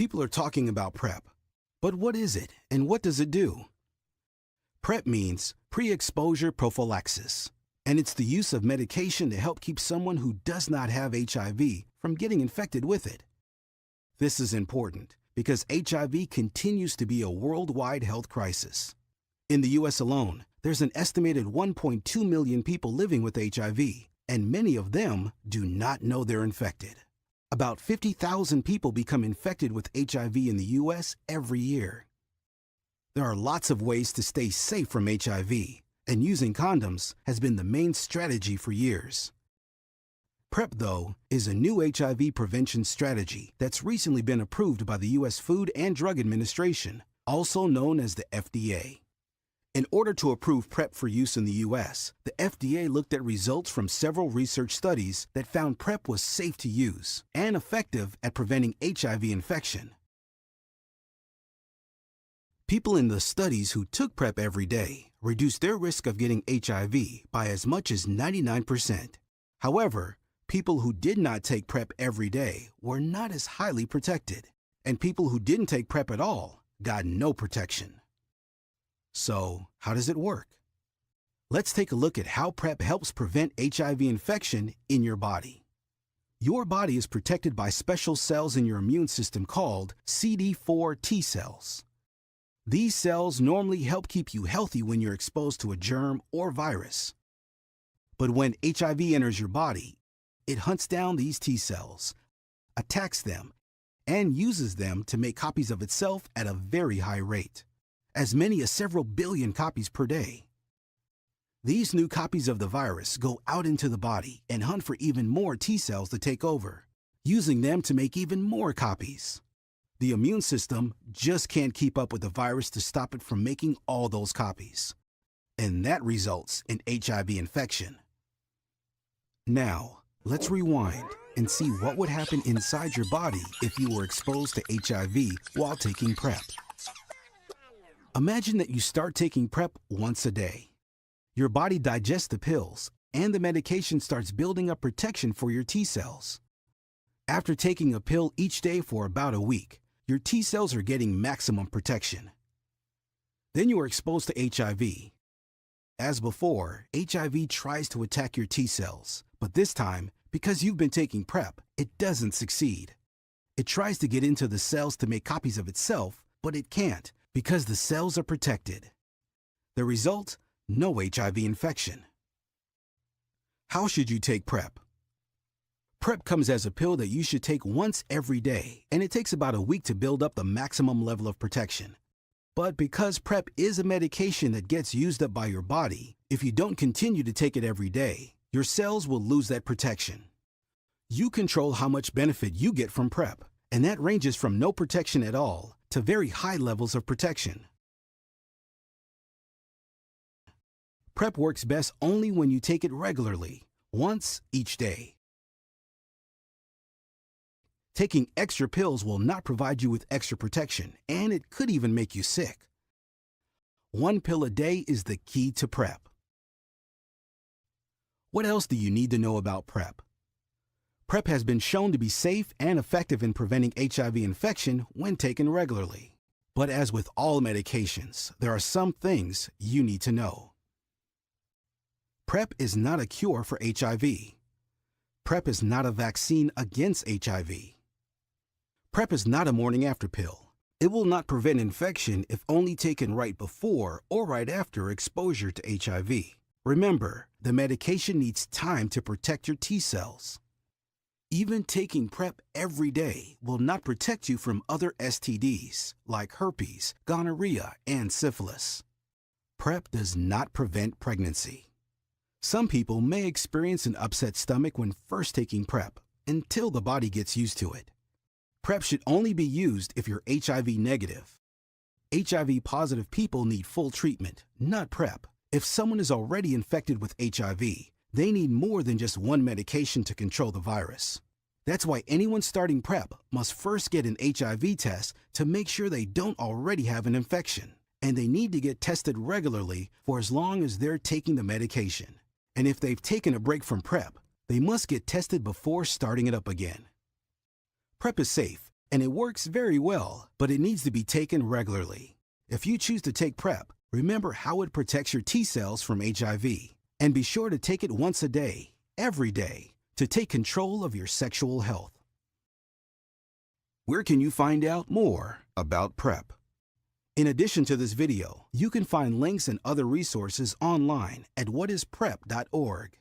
People are talking about PrEP. But what is it and what does it do? PrEP means pre-exposure prophylaxis, and it's the use of medication to help keep someone who does not have HIV from getting infected with it. This is important because HIV continues to be a worldwide health crisis. In the U.S. alone, there's an estimated 1.2 million people living with HIV, and many of them do not know they're infected. About 50,000 people become infected with HIV in the U.S. every year. There are lots of ways to stay safe from HIV, and using condoms has been the main strategy for years. PrEP, though, is a new HIV prevention strategy that's recently been approved by the U.S. Food and Drug Administration, also known as the FDA. In order to approve PrEP for use in the U.S., the FDA looked at results from several research studies that found PrEP was safe to use and effective at preventing HIV infection. People in the studies who took PrEP every day reduced their risk of getting HIV by as much as 99%. However, people who did not take PrEP every day were not as highly protected, and people who didn't take PrEP at all got no protection. So, how does it work? Let's take a look at how PrEP helps prevent HIV infection in your body. Your body is protected by special cells in your immune system called CD4 T cells. These cells normally help keep you healthy when you're exposed to a germ or virus. But when HIV enters your body, it hunts down these T cells, attacks them, and uses them to make copies of itself at a very high rate, as many as several billion copies per day. These new copies of the virus go out into the body and hunt for even more T cells to take over, using them to make even more copies. The immune system just can't keep up with the virus to stop it from making all those copies, and that results in HIV infection. Now, let's rewind and see what would happen inside your body if you were exposed to HIV while taking PrEP. Imagine that you start taking PrEP once a day. Your body digests the pills, and the medication starts building up protection for your T cells. After taking a pill each day for about a week, your T cells are getting maximum protection. Then you are exposed to HIV. As before, HIV tries to attack your T cells, but this time, because you've been taking PrEP, it doesn't succeed. It tries to get into the cells to make copies of itself, but it can't, because the cells are protected. The result? No HIV infection. How should you take PrEP? PrEP comes as a pill that you should take once every day, and it takes about a week to build up the maximum level of protection. But because PrEP is a medication that gets used up by your body, if you don't continue to take it every day, your cells will lose that protection. You control how much benefit you get from PrEP, and that ranges from no protection at all to very high levels of protection. PrEP works best only when you take it regularly, once each day. Taking extra pills will not provide you with extra protection, and it could even make you sick. One pill a day is the key to PrEP. What else do you need to know about PrEP? PrEP has been shown to be safe and effective in preventing HIV infection when taken regularly. But as with all medications, there are some things you need to know. PrEP is not a cure for HIV. PrEP is not a vaccine against HIV. PrEP is not a morning after pill. It will not prevent infection if only taken right before or right after exposure to HIV. Remember, the medication needs time to protect your T cells. Even taking PrEP every day will not protect you from other STDs like herpes, gonorrhea, and syphilis. PrEP does not prevent pregnancy. Some people may experience an upset stomach when first taking PrEP until the body gets used to it. PrEP should only be used if you're HIV negative. HIV positive people need full treatment, not PrEP. If someone is already infected with HIV, they need more than just one medication to control the virus. That's why anyone starting PrEP must first get an HIV test to make sure they don't already have an infection. And they need to get tested regularly for as long as they're taking the medication. And if they've taken a break from PrEP, they must get tested before starting it up again. PrEP is safe, And it works very well, but it needs to be taken regularly. If you choose to take PrEP, remember how it protects your T cells from HIV. And be sure to take it once a day, every day, to take control of your sexual health. Where can you find out more about PrEP? In addition to this video, you can find links and other resources online at whatisprep.org.